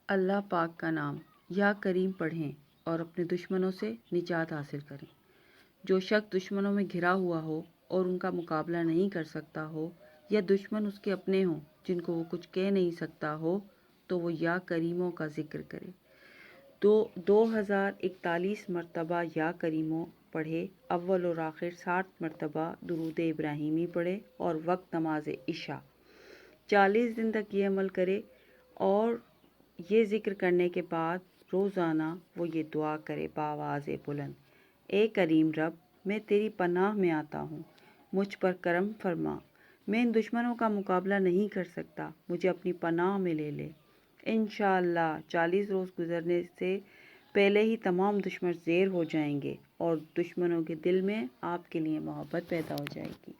اللہ پاک کا نام یا کریم پڑھیں اور اپنے دشمنوں سے نجات حاصل کریں۔ جو شخص دشمنوں میں گھرا ہوا ہو اور ان کا مقابلہ نہیں کر سکتا ہو، یا دشمن اس کے اپنے ہوں جن کو وہ کچھ کہہ نہیں سکتا ہو، تو وہ یا کریموں کا ذکر کرے۔ 2041 مرتبہ یا کریموں پڑھے، اول اور آخر 60 مرتبہ درود ابراہیمی پڑھے اور وقت نماز عشاء 40 دن تک یہ عمل کرے، اور یہ ذکر کرنے کے بعد روزانہ وہ یہ دعا کرے بآواز بلند: اے کریم رب، میں تیری پناہ میں آتا ہوں، مجھ پر کرم فرما، میں ان دشمنوں کا مقابلہ نہیں کر سکتا، مجھے اپنی پناہ میں لے لے۔ انشاءاللہ 40 روز گزرنے سے پہلے ہی تمام دشمن زیر ہو جائیں گے اور دشمنوں کے دل میں آپ کے لیے محبت پیدا ہو جائے گی۔